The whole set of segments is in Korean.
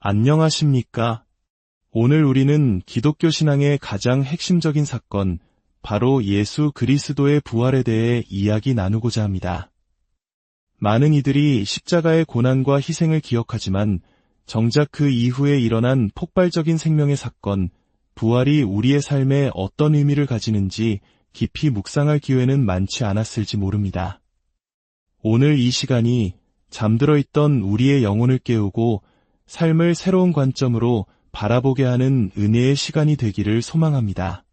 안녕하십니까? 오늘 우리는 기독교 신앙의 가장 핵심적인 사건, 바로 예수 그리스도의 부활에 대해 이야기 나누고자 합니다. 많은 이들이 십자가의 고난과 희생을 기억하지만 정작 그 이후에 일어난 폭발적인 생명의 사건, 부활이 우리의 삶에 어떤 의미를 가지는지 깊이 묵상할 기회는 많지 않았을지 모릅니다. 오늘 이 시간이 잠들어 있던 우리의 영혼을 깨우고 삶을 새로운 관점으로 바라보게 하는 은혜의 시간이 되기를 소망합니다.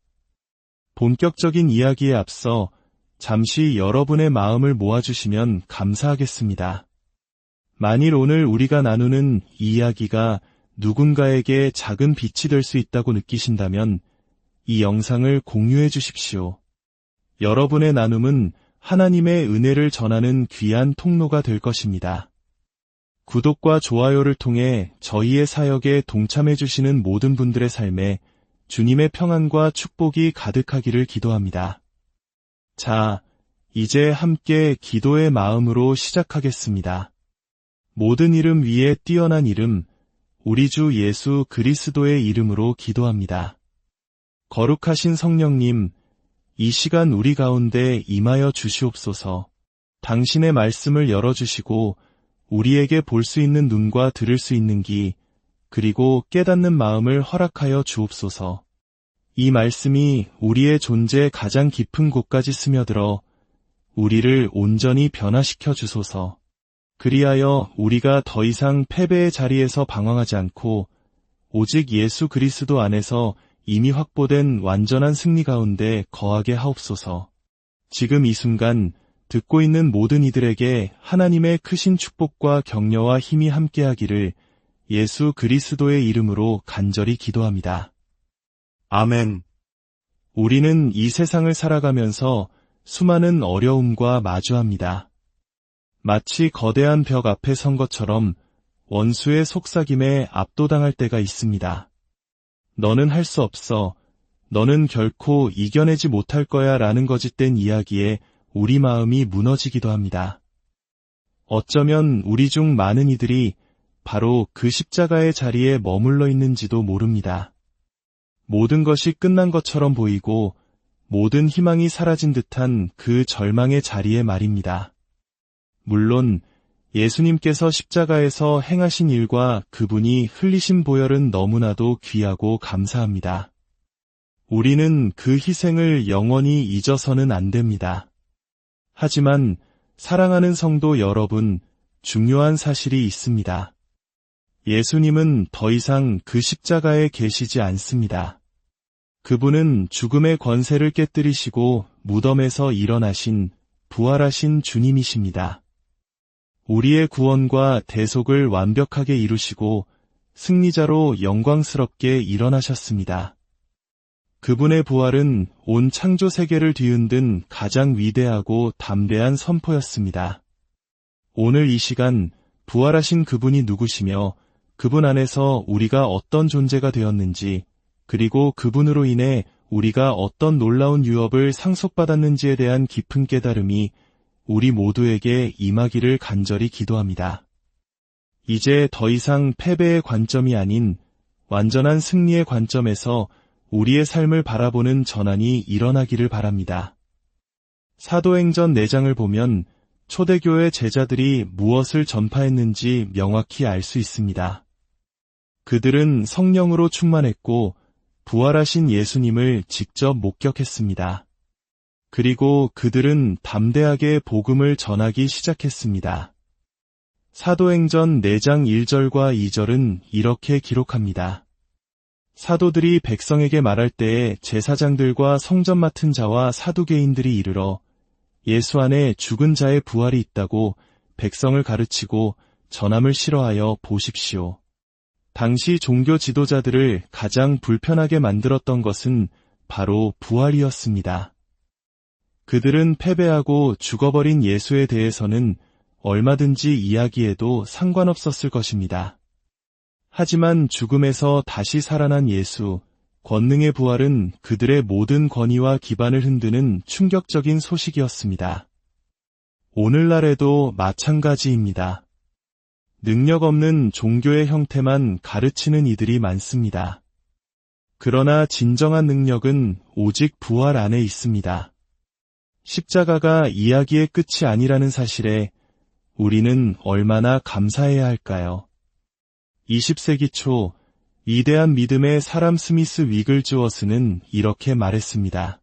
본격적인 이야기에 앞서 잠시 여러분의 마음을 모아주시면 감사하겠습니다. 만일 오늘 우리가 나누는 이 이야기가 누군가에게 작은 빛이 될 수 있다고 느끼신다면 이 영상을 공유해 주십시오. 여러분의 나눔은 하나님의 은혜를 전하는 귀한 통로가 될 것입니다. 구독과 좋아요를 통해 저희의 사역에 동참해 주시는 모든 분들의 삶에 주님의 평안과 축복이 가득하기를 기도합니다. 자, 이제 함께 기도의 마음으로 시작하겠습니다. 모든 이름 위에 뛰어난 이름, 우리 주 예수 그리스도의 이름으로 기도합니다. 거룩하신 성령님, 이 시간 우리 가운데 임하여 주시옵소서. 당신의 말씀을 열어주시고 우리에게 볼 수 있는 눈과 들을 수 있는 귀, 그리고 깨닫는 마음을 허락하여 주옵소서. 이 말씀이 우리의 존재 가장 깊은 곳까지 스며들어 우리를 온전히 변화시켜 주소서. 그리하여 우리가 더 이상 패배의 자리에서 방황하지 않고 오직 예수 그리스도 안에서 이미 확보된 완전한 승리 가운데 거하게 하옵소서. 지금 이 순간 듣고 있는 모든 이들에게 하나님의 크신 축복과 격려와 힘이 함께하기를 예수 그리스도의 이름으로 간절히 기도합니다. 아멘. 우리는 이 세상을 살아가면서 수많은 어려움과 마주합니다. 마치 거대한 벽 앞에 선 것처럼 원수의 속삭임에 압도당할 때가 있습니다. 너는 할 수 없어. 너는 결코 이겨내지 못할 거야 라는 거짓된 이야기에 우리 마음이 무너지기도 합니다. 어쩌면 우리 중 많은 이들이 바로 그 십자가의 자리에 머물러 있는지도 모릅니다. 모든 것이 끝난 것처럼 보이고 모든 희망이 사라진 듯한 그 절망의 자리에 말입니다. 물론 예수님께서 십자가에서 행하신 일과 그분이 흘리신 보혈은 너무나도 귀하고 감사합니다. 우리는 그 희생을 영원히 잊어서는 안 됩니다. 하지만 사랑하는 성도 여러분, 중요한 사실이 있습니다. 예수님은 더 이상 그 십자가에 계시지 않습니다. 그분은 죽음의 권세를 깨뜨리시고 무덤에서 일어나신, 부활하신 주님이십니다. 우리의 구원과 대속을 완벽하게 이루시고 승리자로 영광스럽게 일어나셨습니다. 그분의 부활은 온 창조 세계를 뒤흔든 가장 위대하고 담대한 선포였습니다. 오늘 이 시간 부활하신 그분이 누구시며 그분 안에서 우리가 어떤 존재가 되었는지, 그리고 그분으로 인해 우리가 어떤 놀라운 유업을 상속받았는지에 대한 깊은 깨달음이 우리 모두에게 임하기를 간절히 기도합니다. 이제 더 이상 패배의 관점이 아닌 완전한 승리의 관점에서 우리의 삶을 바라보는 전환이 일어나기를 바랍니다. 사도행전 4장을 보면 초대교회 제자들이 무엇을 전파했는지 명확히 알 수 있습니다. 그들은 성령으로 충만했고 부활하신 예수님을 직접 목격했습니다. 그리고 그들은 담대하게 복음을 전하기 시작했습니다. 사도행전 4장 1절과 2절은 이렇게 기록합니다. 사도들이 백성에게 말할 때에 제사장들과 성전 맡은 자와 사두개인들이 이르러 예수 안에 죽은 자의 부활이 있다고 백성을 가르치고 전함을 싫어하여 보십시오. 당시 종교 지도자들을 가장 불편하게 만들었던 것은 바로 부활이었습니다. 그들은 패배하고 죽어버린 예수에 대해서는 얼마든지 이야기해도 상관없었을 것입니다. 하지만 죽음에서 다시 살아난 예수, 권능의 부활은 그들의 모든 권위와 기반을 흔드는 충격적인 소식이었습니다. 오늘날에도 마찬가지입니다. 능력 없는 종교의 형태만 가르치는 이들이 많습니다. 그러나 진정한 능력은 오직 부활 안에 있습니다. 십자가가 이야기의 끝이 아니라는 사실에 우리는 얼마나 감사해야 할까요? 20세기 초 위대한 믿음의 사람 스미스 위글즈워스는 이렇게 말했습니다.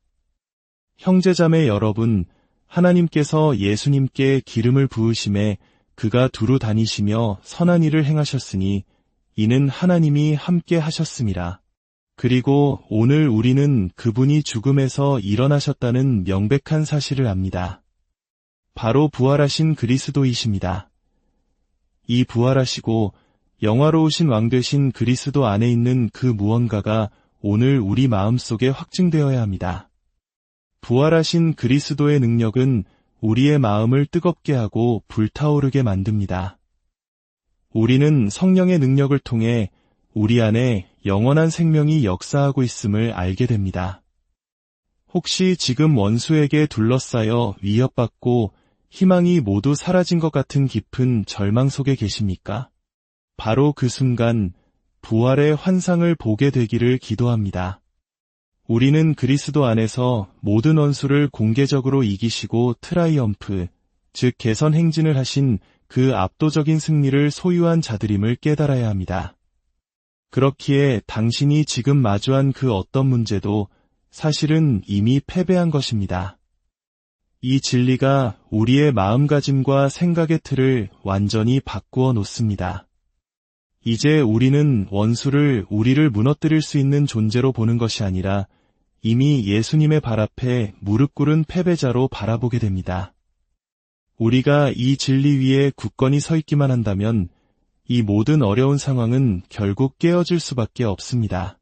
형제자매 여러분, 하나님께서 예수님께 기름을 부으심에 그가 두루 다니시며 선한 일을 행하셨으니 이는 하나님이 함께 하셨음이라. 그리고 오늘 우리는 그분이 죽음에서 일어나셨다는 명백한 사실을 압니다. 바로 부활하신 그리스도이십니다. 이 부활하시고 영화로우신 왕 되신 그리스도 안에 있는 그 무언가가 오늘 우리 마음속에 확증되어야 합니다. 부활하신 그리스도의 능력은 우리의 마음을 뜨겁게 하고 불타오르게 만듭니다. 우리는 성령의 능력을 통해 우리 안에 영원한 생명이 역사하고 있음을 알게 됩니다. 혹시 지금 원수에게 둘러싸여 위협받고 희망이 모두 사라진 것 같은 깊은 절망 속에 계십니까? 바로 그 순간 부활의 환상을 보게 되기를 기도합니다. 우리는 그리스도 안에서 모든 원수를 공개적으로 이기시고 트라이엄프, 즉 개선 행진을 하신 그 압도적인 승리를 소유한 자들임을 깨달아야 합니다. 그렇기에 당신이 지금 마주한 그 어떤 문제도 사실은 이미 패배한 것입니다. 이 진리가 우리의 마음가짐과 생각의 틀을 완전히 바꾸어 놓습니다. 이제 우리는 원수를 우리를 무너뜨릴 수 있는 존재로 보는 것이 아니라 이미 예수님의 발 앞에 무릎 꿇은 패배자로 바라보게 됩니다. 우리가 이 진리 위에 굳건히 서 있기만 한다면 이 모든 어려운 상황은 결국 깨어질 수밖에 없습니다.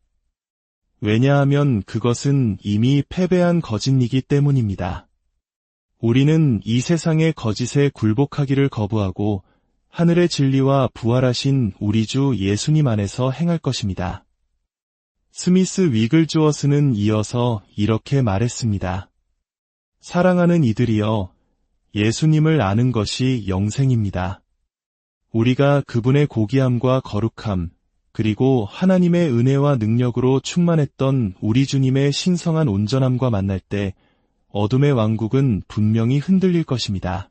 왜냐하면 그것은 이미 패배한 거짓이기 때문입니다. 우리는 이 세상의 거짓에 굴복하기를 거부하고 하늘의 진리와 부활하신 우리 주 예수님 안에서 행할 것입니다. 스미스 위글즈워스는 이어서 이렇게 말했습니다. 사랑하는 이들이여, 예수님을 아는 것이 영생입니다. 우리가 그분의 고귀함과 거룩함, 그리고 하나님의 은혜와 능력으로 충만했던 우리 주님의 신성한 온전함과 만날 때 어둠의 왕국은 분명히 흔들릴 것입니다.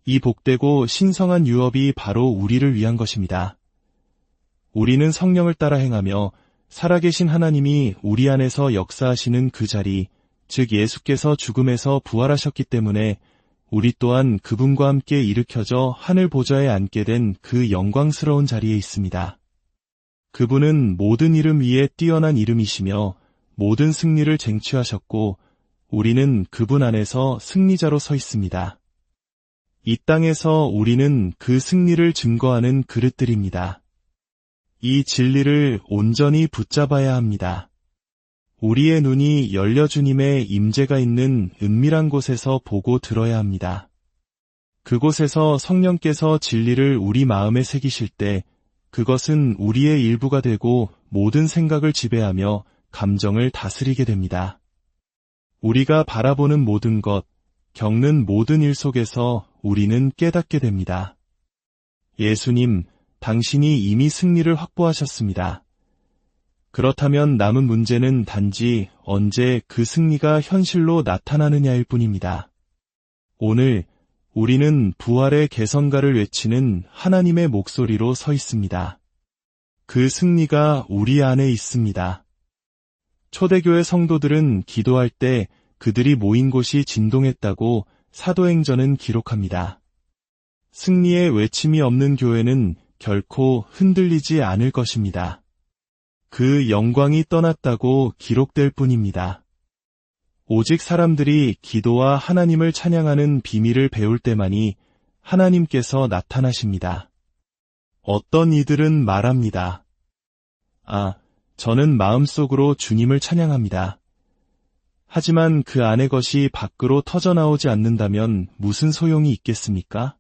이 복되고 신성한 유업이 바로 우리를 위한 것입니다. 우리는 성령을 따라 행하며 살아계신 하나님이 우리 안에서 역사하시는 그 자리, 즉 예수께서 죽음에서 부활하셨기 때문에 우리 또한 그분과 함께 일으켜져 하늘 보좌에 앉게 된 그 영광스러운 자리에 있습니다. 그분은 모든 이름 위에 뛰어난 이름이시며 모든 승리를 쟁취하셨고 우리는 그분 안에서 승리자로 서 있습니다. 이 땅에서 우리는 그 승리를 증거하는 그릇들입니다. 이 진리를 온전히 붙잡아야 합니다. 우리의 눈이 열려 주님의 임재가 있는 은밀한 곳에서 보고 들어야 합니다. 그곳에서 성령께서 진리를 우리 마음에 새기실 때 그것은 우리의 일부가 되고 모든 생각을 지배하며 감정을 다스리게 됩니다. 우리가 바라보는 모든 것, 겪는 모든 일 속에서 우리는 깨닫게 됩니다. 예수님, 당신이 이미 승리를 확보하셨습니다. 그렇다면 남은 문제는 단지 언제 그 승리가 현실로 나타나느냐일 뿐입니다. 오늘 우리는 부활의 개선가를 외치는 하나님의 목소리로 서 있습니다. 그 승리가 우리 안에 있습니다. 초대교회 성도들은 기도할 때 그들이 모인 곳이 진동했다고 사도행전은 기록합니다. 승리의 외침이 없는 교회는 결코 흔들리지 않을 것입니다. 그 영광이 떠났다고 기록될 뿐입니다. 오직 사람들이 기도와 하나님을 찬양하는 비밀을 배울 때만이 하나님께서 나타나십니다. 어떤 이들은 말합니다. 저는 마음속으로 주님을 찬양합니다. 하지만 그 안의 것이 밖으로 터져나오지 않는다면 무슨 소용이 있겠습니까?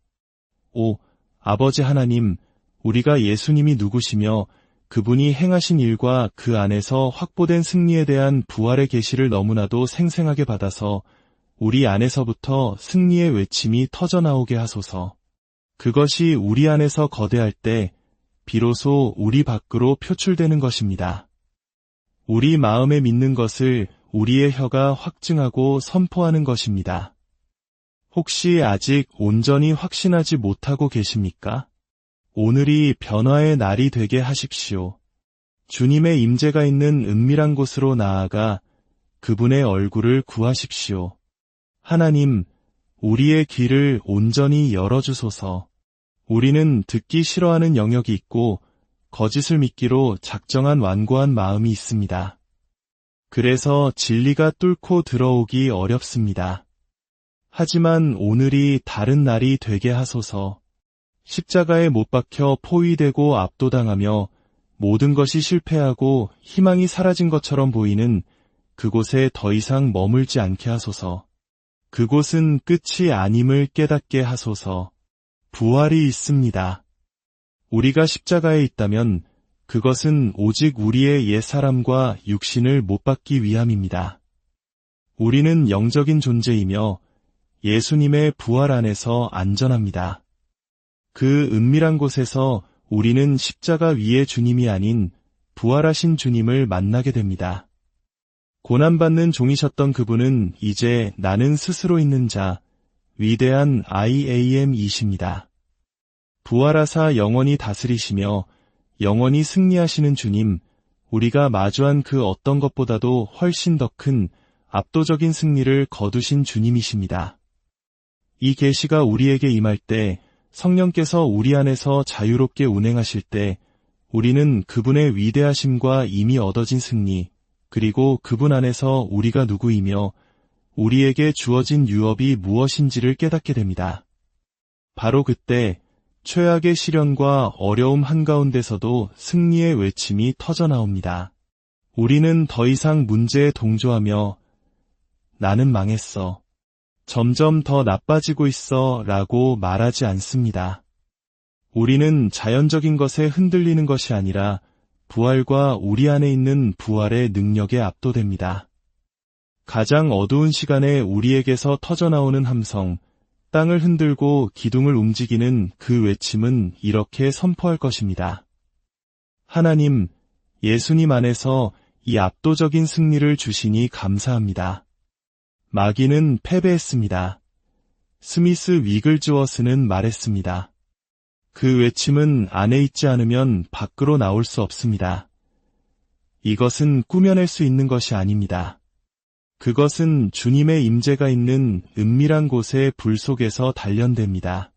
아버지 하나님, 우리가 예수님이 누구시며 그분이 행하신 일과 그 안에서 확보된 승리에 대한 부활의 계시를 너무나도 생생하게 받아서 우리 안에서부터 승리의 외침이 터져나오게 하소서. 그것이 우리 안에서 거대할 때 비로소 우리 밖으로 표출되는 것입니다. 우리 마음에 믿는 것을 우리의 혀가 확증하고 선포하는 것입니다. 혹시 아직 온전히 확신하지 못하고 계십니까? 오늘이 변화의 날이 되게 하십시오. 주님의 임재가 있는 은밀한 곳으로 나아가 그분의 얼굴을 구하십시오. 하나님, 우리의 귀를 온전히 열어주소서. 우리는 듣기 싫어하는 영역이 있고 거짓을 믿기로 작정한 완고한 마음이 있습니다. 그래서 진리가 뚫고 들어오기 어렵습니다. 하지만 오늘이 다른 날이 되게 하소서. 십자가에 못 박혀 포위되고 압도당하며 모든 것이 실패하고 희망이 사라진 것처럼 보이는 그곳에 더 이상 머물지 않게 하소서. 그곳은 끝이 아님을 깨닫게 하소서. 부활이 있습니다. 우리가 십자가에 있다면 그것은 오직 우리의 옛사람과 육신을 못 박기 위함입니다. 우리는 영적인 존재이며 예수님의 부활 안에서 안전합니다. 그 은밀한 곳에서 우리는 십자가 위의 주님이 아닌 부활하신 주님을 만나게 됩니다. 고난받는 종이셨던 그분은 이제 나는 스스로 있는 자, 위대한 IAM이십니다. 부활하사 영원히 다스리시며 영원히 승리하시는 주님, 우리가 마주한 그 어떤 것보다도 훨씬 더 큰 압도적인 승리를 거두신 주님이십니다. 이 계시가 우리에게 임할 때, 성령께서 우리 안에서 자유롭게 운행하실 때, 우리는 그분의 위대하심과 이미 얻어진 승리, 그리고 그분 안에서 우리가 누구이며 우리에게 주어진 유업이 무엇인지를 깨닫게 됩니다. 바로 그때 최악의 시련과 어려움 한가운데서도 승리의 외침이 터져나옵니다. 우리는 더 이상 문제에 동조하며 나는 망했어. 점점 더 나빠지고 있어 라고 말하지 않습니다. 우리는 자연적인 것에 흔들리는 것이 아니라 부활과 우리 안에 있는 부활의 능력에 압도됩니다. 가장 어두운 시간에 우리에게서 터져나오는 함성, 땅을 흔들고 기둥을 움직이는 그 외침은 이렇게 선포할 것입니다. 하나님, 예수님 안에서 이 압도적인 승리를 주시니 감사합니다. 마귀는 패배했습니다. 스미스 위글즈워스는 말했습니다. 그 외침은 안에 있지 않으면 밖으로 나올 수 없습니다. 이것은 꾸며낼 수 있는 것이 아닙니다. 그것은 주님의 임재가 있는 은밀한 곳의 불 속에서 단련됩니다.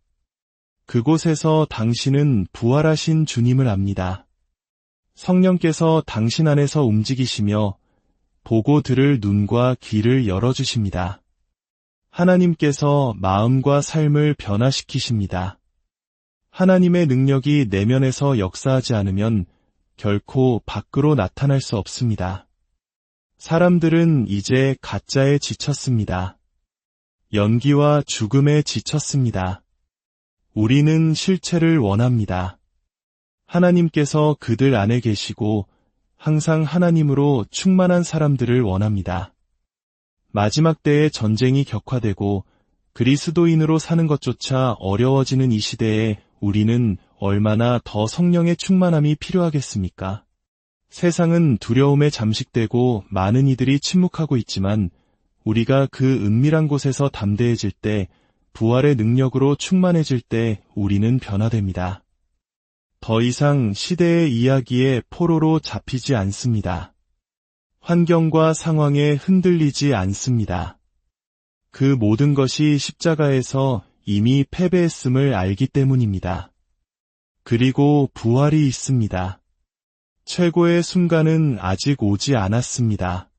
그곳에서 당신은 부활하신 주님을 압니다. 성령께서 당신 안에서 움직이시며 보고 들을 눈과 귀를 열어주십니다. 하나님께서 마음과 삶을 변화시키십니다. 하나님의 능력이 내면에서 역사하지 않으면 결코 밖으로 나타날 수 없습니다. 사람들은 이제 가짜에 지쳤습니다. 연기와 죽음에 지쳤습니다. 우리는 실체를 원합니다. 하나님께서 그들 안에 계시고 항상 하나님으로 충만한 사람들을 원합니다. 마지막 때에 전쟁이 격화되고 그리스도인으로 사는 것조차 어려워지는 이 시대에 우리는 얼마나 더 성령의 충만함이 필요하겠습니까? 세상은 두려움에 잠식되고 많은 이들이 침묵하고 있지만 우리가 그 은밀한 곳에서 담대해질 때, 부활의 능력으로 충만해질 때 우리는 변화됩니다. 더 이상 시대의 이야기에 포로로 잡히지 않습니다. 환경과 상황에 흔들리지 않습니다. 그 모든 것이 십자가에서 이미 패배했음을 알기 때문입니다. 그리고 부활이 있습니다. 최고의 순간은 아직 오지 않았습니다.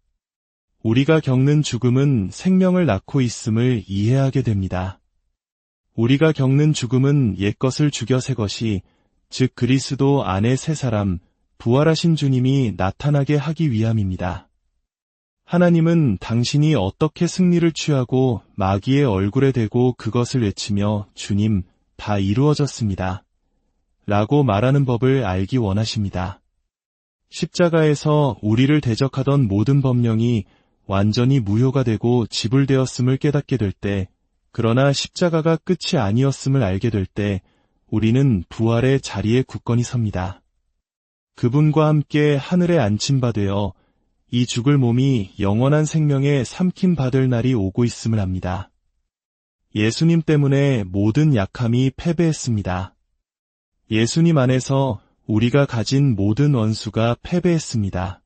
우리가 겪는 죽음은 생명을 낳고 있음을 이해하게 됩니다. 우리가 겪는 죽음은 옛것을 죽여 새 것이, 즉 그리스도 안에 새 사람, 부활하신 주님이 나타나게 하기 위함입니다. 하나님은 당신이 어떻게 승리를 취하고 마귀의 얼굴에 대고 그것을 외치며 주님, 다 이루어졌습니다. 라고 말하는 법을 알기 원하십니다. 십자가에서 우리를 대적하던 모든 법령이 완전히 무효가 되고 지불되었음을 깨닫게 될 때, 그러나 십자가가 끝이 아니었음을 알게 될 때 우리는 부활의 자리에 굳건히 섭니다. 그분과 함께 하늘에 안침 바 되어 이 죽을 몸이 영원한 생명에 삼킴 받을 날이 오고 있음을 압니다. 예수님 때문에 모든 약함이 패배했습니다. 예수님 안에서 우리가 가진 모든 원수가 패배했습니다.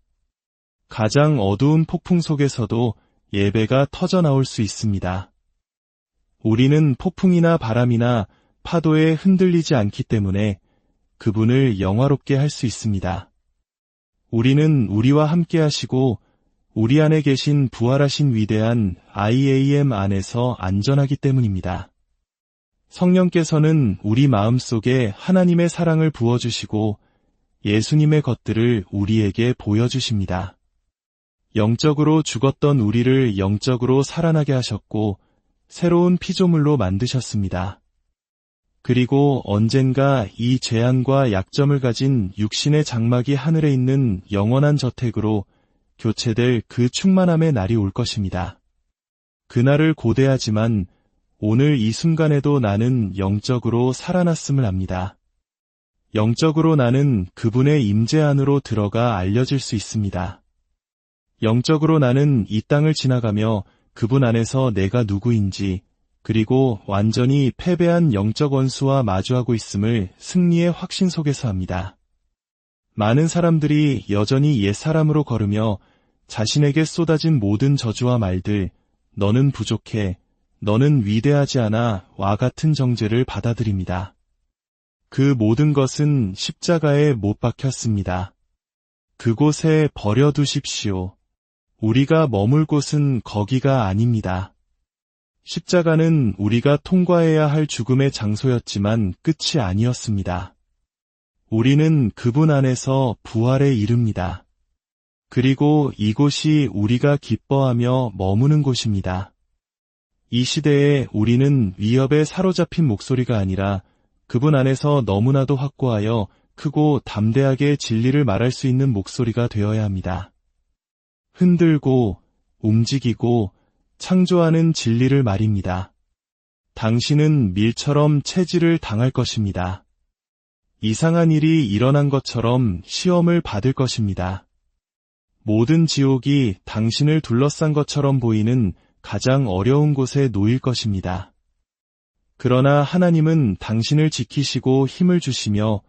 가장 어두운 폭풍 속에서도 예배가 터져나올 수 있습니다. 우리는 폭풍이나 바람이나 파도에 흔들리지 않기 때문에 그분을 영화롭게 할 수 있습니다. 우리는 우리와 함께 하시고 우리 안에 계신 부활하신 위대한 IAM 안에서 안전하기 때문입니다. 성령께서는 우리 마음속에 하나님의 사랑을 부어주시고 예수님의 것들을 우리에게 보여주십니다. 영적으로 죽었던 우리를 영적으로 살아나게 하셨고 새로운 피조물로 만드셨습니다. 그리고 언젠가 이 재앙과 약점을 가진 육신의 장막이 하늘에 있는 영원한 저택으로 교체될 그 충만함의 날이 올 것입니다. 그날을 고대하지만 오늘 이 순간에도 나는 영적으로 살아났음을 압니다. 영적으로 나는 그분의 임재 안으로 들어가 알려질 수 있습니다. 영적으로 나는 이 땅을 지나가며 그분 안에서 내가 누구인지 그리고 완전히 패배한 영적 원수와 마주하고 있음을 승리의 확신 속에서 합니다. 많은 사람들이 여전히 옛사람으로 걸으며 자신에게 쏟아진 모든 저주와 말들, 너는 부족해, 너는 위대하지 않아 와 같은 정죄를 받아들입니다. 그 모든 것은 십자가에 못 박혔습니다. 그곳에 버려두십시오. 우리가 머물 곳은 거기가 아닙니다. 십자가는 우리가 통과해야 할 죽음의 장소였지만 끝이 아니었습니다. 우리는 그분 안에서 부활에 이릅니다. 그리고 이곳이 우리가 기뻐하며 머무는 곳입니다. 이 시대에 우리는 위협에 사로잡힌 목소리가 아니라 그분 안에서 너무나도 확고하여 크고 담대하게 진리를 말할 수 있는 목소리가 되어야 합니다. 흔들고 움직이고 창조하는 진리를 말입니다. 당신은 밀처럼 체질을 당할 것입니다. 이상한 일이 일어난 것처럼 시험을 받을 것입니다. 모든 지옥이 당신을 둘러싼 것처럼 보이는 가장 어려운 곳에 놓일 것입니다. 그러나 하나님은 당신을 지키시고 힘을 주시며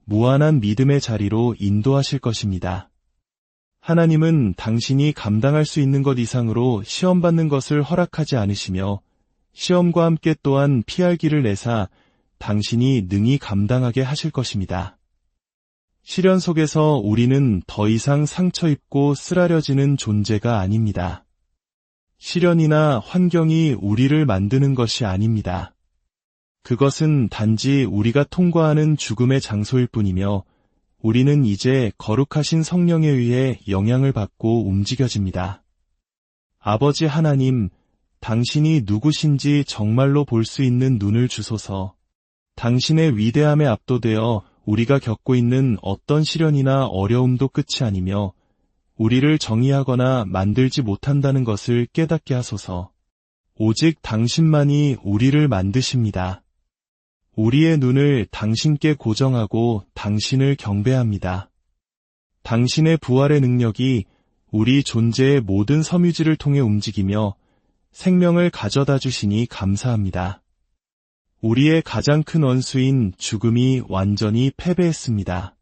무한한 믿음의 자리로 인도하실 것입니다. 하나님은 당신이 감당할 수 있는 것 이상으로 시험받는 것을 허락하지 않으시며 시험과 함께 또한 피할 길을 내사 당신이 능히 감당하게 하실 것입니다. 시련 속에서 우리는 더 이상 상처 입고 쓰라려지는 존재가 아닙니다. 시련이나 환경이 우리를 만드는 것이 아닙니다. 그것은 단지 우리가 통과하는 죽음의 장소일 뿐이며 우리는 이제 거룩하신 성령에 의해 영향을 받고 움직여집니다. 아버지 하나님, 당신이 누구신지 정말로 볼 수 있는 눈을 주소서. 당신의 위대함에 압도되어 우리가 겪고 있는 어떤 시련이나 어려움도 끝이 아니며 우리를 정의하거나 만들지 못한다는 것을 깨닫게 하소서. 오직 당신만이 우리를 만드십니다. 우리의 눈을 당신께 고정하고 당신을 경배합니다. 당신의 부활의 능력이 우리 존재의 모든 섬유질을 통해 움직이며 생명을 가져다 주시니 감사합니다. 우리의 가장 큰 원수인 죽음이 완전히 패배했습니다.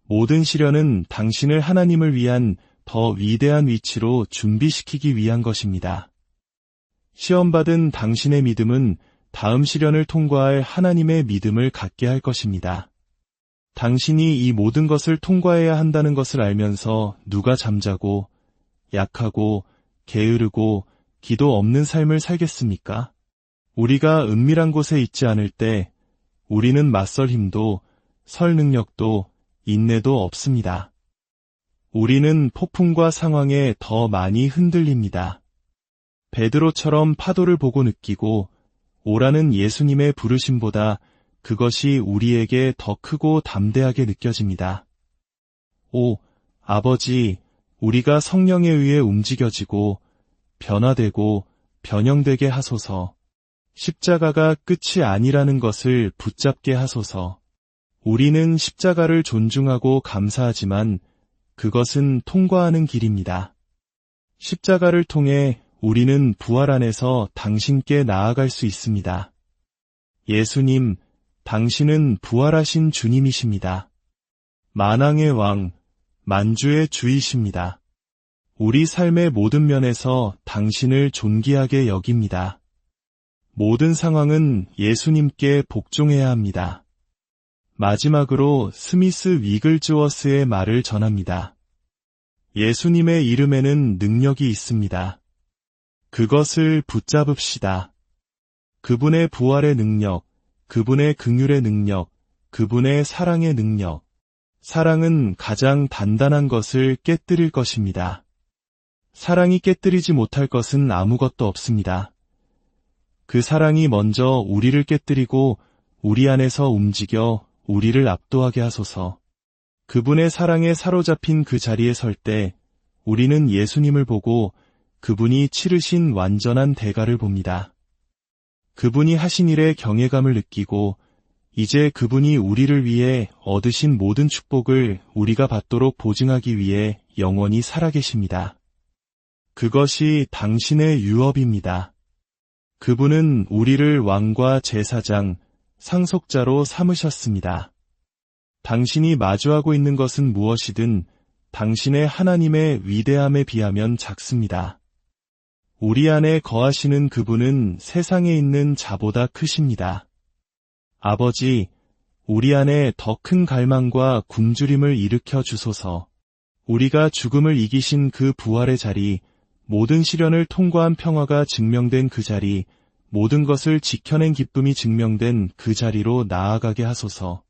모든 시련은 당신을 하나님을 위한 더 위대한 위치로 준비시키기 위한 것입니다. 시험받은 당신의 믿음은 다음 시련을 통과할 하나님의 믿음을 갖게 할 것입니다. 당신이 이 모든 것을 통과해야 한다는 것을 알면서 누가 잠자고 약하고 게으르고 기도 없는 삶을 살겠습니까? 우리가 은밀한 곳에 있지 않을 때 우리는 맞설 힘도 설 능력도 인내도 없습니다. 우리는 폭풍과 상황에 더 많이 흔들립니다. 베드로처럼 파도를 보고 느끼고 오라는 예수님의 부르심보다 그것이 우리에게 더 크고 담대하게 느껴집니다. 오, 아버지, 우리가 성령에 의해 움직여지고 변화되고 변형되게 하소서. 십자가가 끝이 아니라는 것을 붙잡게 하소서. 우리는 십자가를 존중하고 감사하지만 그것은 통과하는 길입니다. 십자가를 통해 우리는 부활 안에서 당신께 나아갈 수 있습니다. 예수님, 당신은 부활하신 주님이십니다. 만왕의 왕, 만주의 주이십니다. 우리 삶의 모든 면에서 당신을 존귀하게 여깁니다. 모든 상황은 예수님께 복종해야 합니다. 마지막으로 스미스 위글즈워스의 말을 전합니다. 예수님의 이름에는 능력이 있습니다. 그것을 붙잡읍시다. 그분의 부활의 능력, 그분의 긍휼의 능력, 그분의 사랑의 능력. 사랑은 가장 단단한 것을 깨뜨릴 것입니다. 사랑이 깨뜨리지 못할 것은 아무것도 없습니다. 그 사랑이 먼저 우리를 깨뜨리고 우리 안에서 움직여 우리를 압도하게 하소서. 그분의 사랑에 사로잡힌 그 자리에 설 때 우리는 예수님을 보고 그분이 치르신 완전한 대가를 봅니다. 그분이 하신 일에 경외감을 느끼고 이제 그분이 우리를 위해 얻으신 모든 축복을 우리가 받도록 보증하기 위해 영원히 살아계십니다. 그것이 당신의 유업입니다. 그분은 우리를 왕과 제사장, 상속자로 삼으셨습니다. 당신이 마주하고 있는 것은 무엇이든 당신의 하나님의 위대함에 비하면 작습니다. 우리 안에 거하시는 그분은 세상에 있는 자보다 크십니다. 아버지, 우리 안에 더 큰 갈망과 굶주림을 일으켜 주소서. 우리가 죽음을 이기신 그 부활의 자리, 모든 시련을 통과한 평화가 증명된 그 자리, 모든 것을 지켜낸 기쁨이 증명된 그 자리로 나아가게 하소서.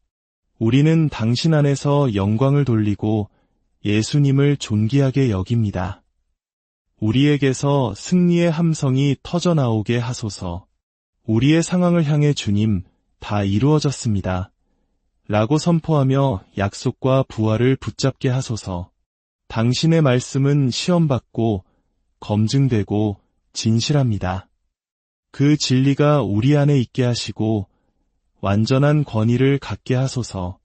우리는 당신 안에서 영광을 돌리고 예수님을 존귀하게 여깁니다. 우리에게서 승리의 함성이 터져나오게 하소서. 우리의 상황을 향해 주님, 다 이루어졌습니다. 라고 선포하며 약속과 부활을 붙잡게 하소서. 당신의 말씀은 시험받고 검증되고 진실합니다. 그 진리가 우리 안에 있게 하시고 완전한 권위를 갖게 하소서.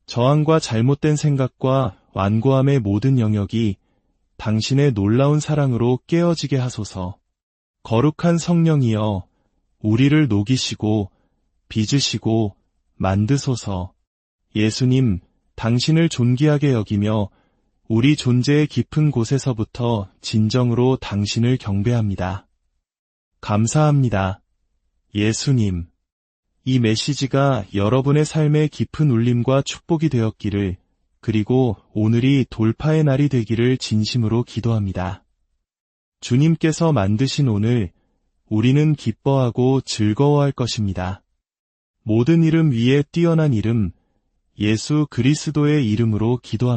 저항과 잘못된 생각과 완고함의 모든 영역이 당신의 놀라운 사랑으로 깨어지게 하소서. 거룩한 성령이여, 우리를 녹이시고 빚으시고 만드소서. 예수님, 당신을 존귀하게 여기며 우리 존재의 깊은 곳에서부터 진정으로 당신을 경배합니다. 감사합니다. 예수님, 이 메시지가 여러분의 삶의 깊은 울림과 축복이 되었기를, 그리고 오늘이 돌파의 날이 되기를 진심으로 기도합니다. 주님께서 만드신 오늘, 우리는 기뻐하고 즐거워할 것입니다. 모든 이름 위에 뛰어난 이름, 예수 그리스도의 이름으로 기도합니다.